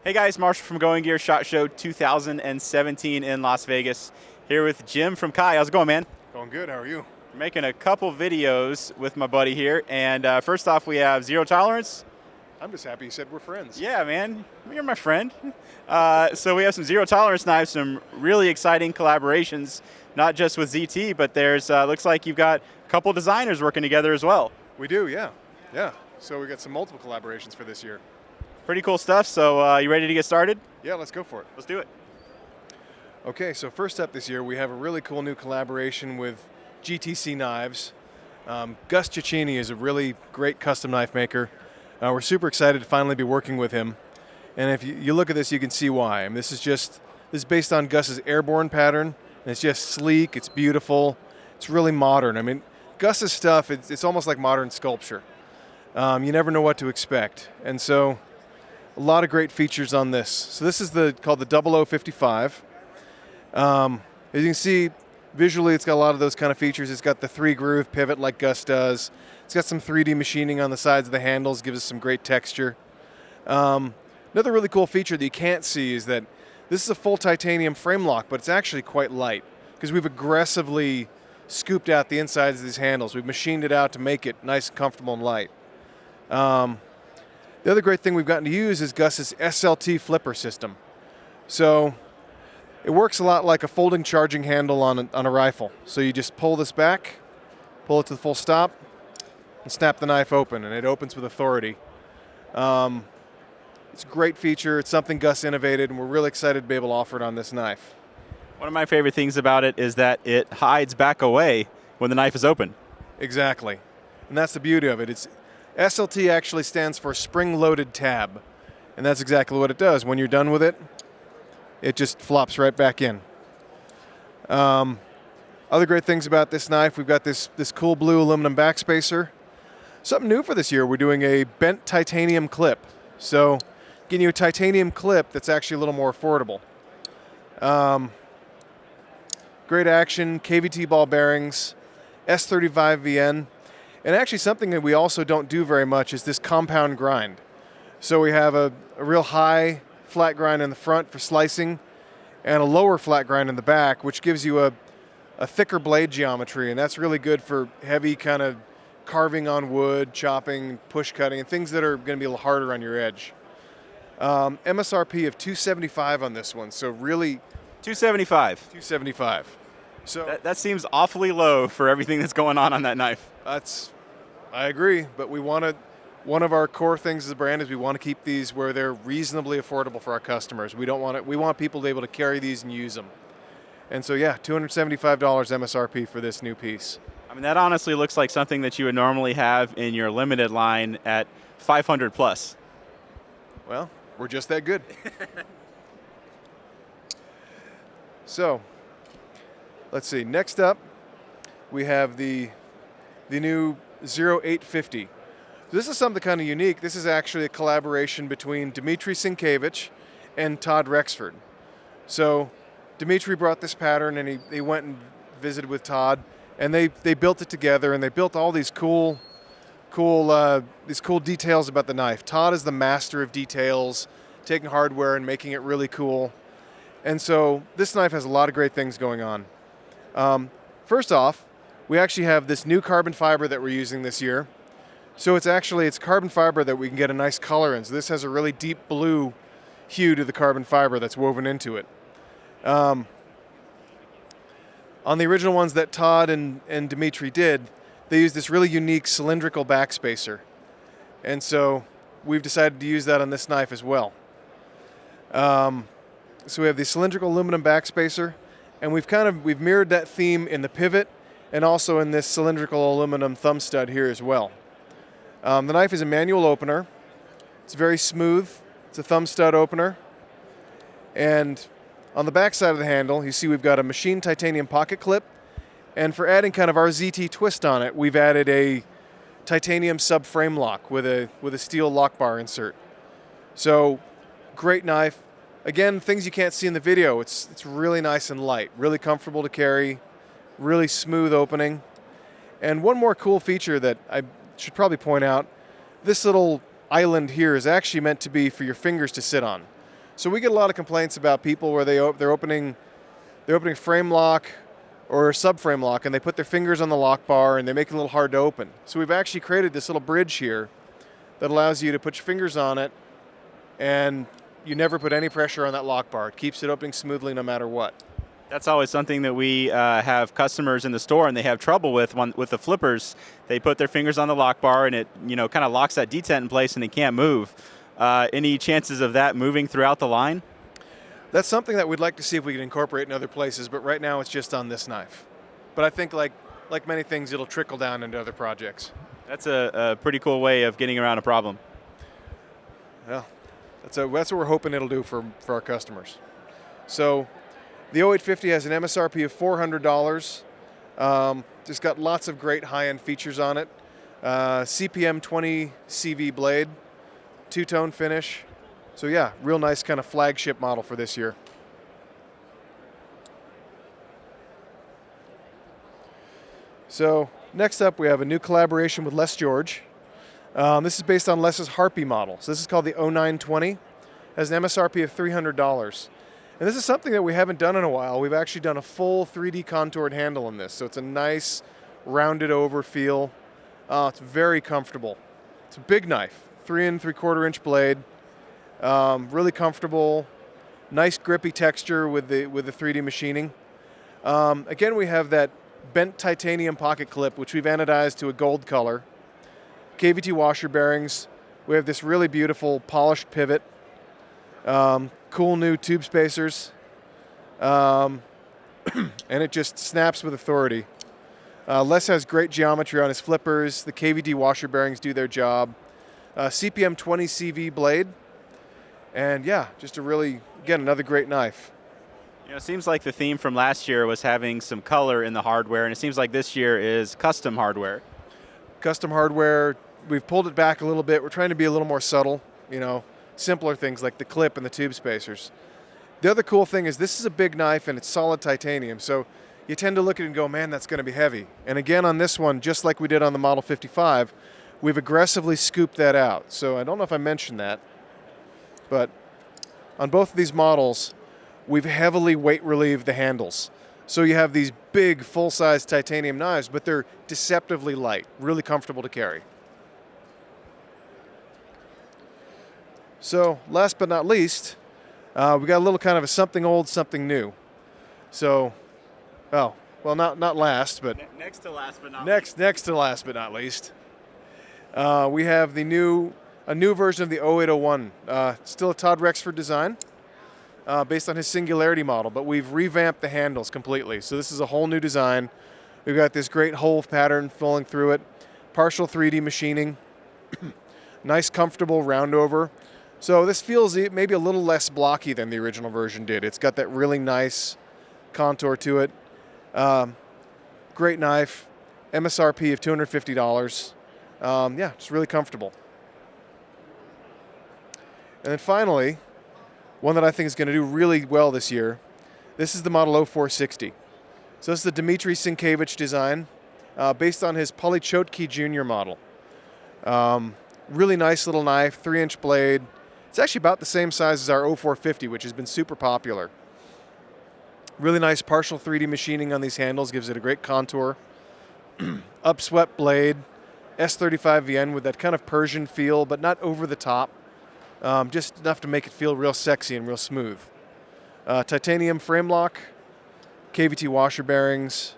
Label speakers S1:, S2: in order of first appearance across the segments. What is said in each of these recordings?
S1: Hey guys, Marshall from Going Gear SHOT Show 2017 in Las Vegas. Here with Jim from Kai. How's it going, man?
S2: Going good. How are you?
S1: Making a couple videos with my buddy here. And first off, we have Zero Tolerance.
S2: I'm just happy you said we're friends.
S1: Yeah, man. You're my friend. So we have some Zero Tolerance knives, some really exciting collaborations, not just with ZT, but there's looks like you've got a couple designers working together as well.
S2: We do, yeah. Yeah. So we got some multiple collaborations for this year.
S1: Pretty cool stuff. So you ready to get started?
S2: Yeah, let's go for it.
S1: Let's do it.
S2: Okay, so first up this year, we have a really cool new collaboration with GTC Knives. Gus Cecchini is a really great custom knife maker. We're super excited to finally be working with him. And if you look at this, you can see why. I mean, this is based on Gus's airborne pattern, and it's just sleek, it's beautiful, it's really modern. I mean, Gus's stuff, it's almost like modern sculpture. You never know what to expect. And so, a lot of great features on this. So this is called the 0055. As you can see, visually it's got a lot of those kind of features. It's got the 3-groove pivot like Gus does. It's got some 3D machining on the sides of the handles, gives us some great texture. Another really cool feature that you can't see is that this is a full titanium frame lock, but it's actually quite light because we've aggressively scooped out the insides of these handles. We've machined it out to make it nice and comfortable and light. The other great thing we've gotten to use is Gus's SLT flipper system. So it works a lot like a folding charging handle on a rifle. So you just pull this back, pull it to the full stop, and snap the knife open, and it opens with authority. It's a great feature. It's something Gus innovated, and we're really excited to be able to offer it on this knife.
S1: One of my favorite things about it is that it hides back away when the knife is open.
S2: Exactly. And that's the beauty of it. SLT actually stands for spring-loaded tab, and that's exactly what it does. When you're done with it, it just flops right back in. Other great things about this knife, we've got this cool blue aluminum backspacer. Something new for this year, we're doing a bent titanium clip. So getting you a titanium clip that's actually a little more affordable. Great action, KVT ball bearings, S35VN. And actually something that we also don't do very much is this compound grind. So we have a real high flat grind in the front for slicing and a lower flat grind in the back, which gives you a thicker blade geometry, and that's really good for heavy kind of carving on wood, chopping, push cutting, and things that are going to be a little harder on your edge. MSRP of $275 on this one, so really
S1: $275.
S2: $275. So
S1: that seems awfully low for everything that's going on that knife.
S2: I agree, but one of our core things as a brand is we want to keep these where they're reasonably affordable for our customers. We want people to be able to carry these and use them. And so yeah, $275 MSRP for this new piece.
S1: I mean, that honestly looks like something that you would normally have in your limited line at 500 plus.
S2: Well, we're just that good. So, let's see. Next up, we have the new 0850. This is something kind of unique. This is actually a collaboration between Dmitry Sienkiewicz and Todd Rexford. So Dmitry brought this pattern, and he went and visited with Todd, and they built it together, and they built all these cool details about the knife. Todd is the master of details, taking hardware and making it really cool. And so this knife has a lot of great things going on. First off, we actually have this new carbon fiber that we're using this year. So it's carbon fiber that we can get a nice color in. So this has a really deep blue hue to the carbon fiber that's woven into it. On the original ones that Todd and Dmitry did, they used this really unique cylindrical backspacer. And so we've decided to use that on this knife as well. So we have the cylindrical aluminum backspacer, and we've mirrored that theme in the pivot and also in this cylindrical aluminum thumb stud here as well. The knife is a manual opener. It's very smooth. It's a thumb stud opener. And on the back side of the handle, you see we've got a machined titanium pocket clip. And for adding kind of our ZT twist on it, we've added a titanium subframe lock with a steel lock bar insert. So, great knife. Again, things you can't see in the video. It's really nice and light, really comfortable to carry, really smooth opening. And one more cool feature that I should probably point out, this little island here is actually meant to be for your fingers to sit on. So we get a lot of complaints about people where they're opening frame lock or subframe lock, and they put their fingers on the lock bar and they make it a little hard to open. So we've actually created this little bridge here that allows you to put your fingers on it, and you never put any pressure on that lock bar. It keeps it opening smoothly no matter what.
S1: That's always something that we have customers in the store and they have trouble with the flippers. They put their fingers on the lock bar and it kind of locks that detent in place and they can't move. Any chances of that moving throughout the line?
S2: That's something that we'd like to see if we can incorporate in other places, but right now it's just on this knife. But I think like many things, it'll trickle down into other projects.
S1: That's a pretty cool way of getting around a problem.
S2: Well, that's what we're hoping it'll do for our customers. So the 0850 has an MSRP of $400. Just got lots of great high-end features on it. CPM 20 CV blade, two-tone finish. So yeah, real nice kind of flagship model for this year. So next up, we have a new collaboration with Les George. This is based on Les's Harpy model. So this is called the 0920. It has an MSRP of $300. And this is something that we haven't done in a while. We've actually done a full 3D contoured handle on this. So it's a nice rounded over feel. It's very comfortable. It's a big knife, 3 3/4 inch blade. Really comfortable, nice grippy texture with the 3D machining. Again, we have that bent titanium pocket clip, which we've anodized to a gold color. KVT washer bearings. We have this really beautiful polished pivot. Cool new tube spacers. And it just snaps with authority. Les has great geometry on his flippers. The KVT washer bearings do their job. CPM 20 CV blade. And yeah, just again, another great knife.
S1: It seems like the theme from last year was having some color in the hardware, and it seems like this year is custom hardware.
S2: Custom hardware, we've pulled it back a little bit. We're trying to be a little more subtle, simpler things like the clip and the tube spacers. The other cool thing is this is a big knife and it's solid titanium, so you tend to look at it and go, man, that's going to be heavy. And again, on this one, just like we did on the Model 55, we've aggressively scooped that out. So I don't know if I mentioned that, but on both of these models, we've heavily weight relieved the handles. So you have these big, full-size titanium knives, but they're deceptively light, really comfortable to carry. So last but not least, we got a little kind of a something old, something new. So, not last, but
S1: next to last but not
S2: next to last but not least, we have a new version of the 0801. Still a Todd Rexford design, based on his Singularity model, but we've revamped the handles completely. So this is a whole new design. We've got this great hole pattern flowing through it, partial 3D machining, nice comfortable round over. So this feels maybe a little less blocky than the original version did. It's got that really nice contour to it. Great knife, MSRP of $250. Yeah, it's really comfortable. And then finally, one that I think is going to do really well this year, this is the Model 0460. So this is the Dmitry Sienkiewicz design, based on his Polly Chotki Jr. model. Really nice little knife, 3-inch blade. It's actually about the same size as our 0450, which has been super popular. Really nice partial 3D machining on these handles, gives it a great contour. Upswept blade, S35VN with that kind of Persian feel, but not over the top. Just enough to make it feel real sexy and real smooth. Titanium frame lock, KVT washer bearings.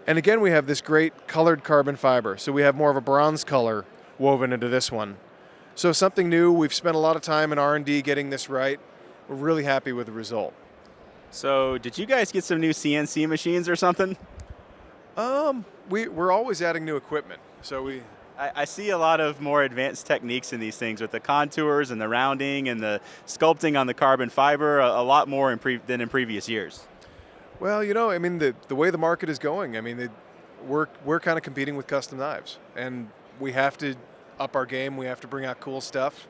S2: And again, we have this great colored carbon fiber. So we have more of a bronze color woven into this one. So something new. We've spent a lot of time in R&D getting this right. We're really happy with the result.
S1: So did you guys get some new CNC machines or something?
S2: We're always adding new equipment. So
S1: I see a lot of more advanced techniques in these things with the contours and the rounding and the sculpting on the carbon fiber, a lot more than in previous years.
S2: Well, the way the market is going, we're kind of competing with custom knives, and we have to up our game. We have to bring out cool stuff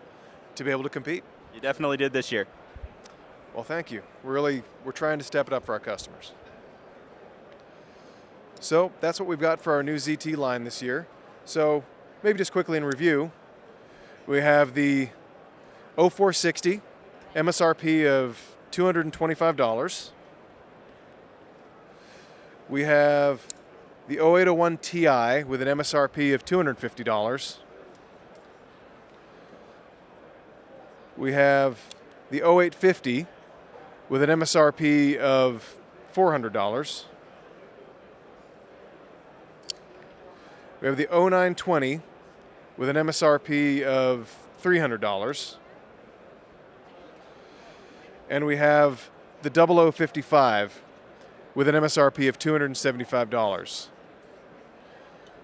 S2: to be able to compete.
S1: You definitely did this year.
S2: Well, thank you. We're trying to step it up for our customers. So that's what we've got for our new ZT line this year. So maybe just quickly in review, we have the 0460, MSRP of $225. We have the 0801 Ti with an MSRP of $250. We have the 0850 with an MSRP of $400. We have the 0920 with an MSRP of $300. And we have the 0055 with an MSRP of $275.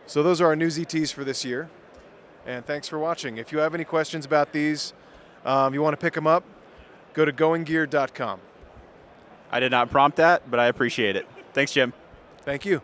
S2: So those are our new ZTs for this year. And thanks for watching. If you have any questions about these, you want to pick them up, go to goinggear.com.
S1: I did not prompt that, but I appreciate it. Thanks, Jim.
S2: Thank you.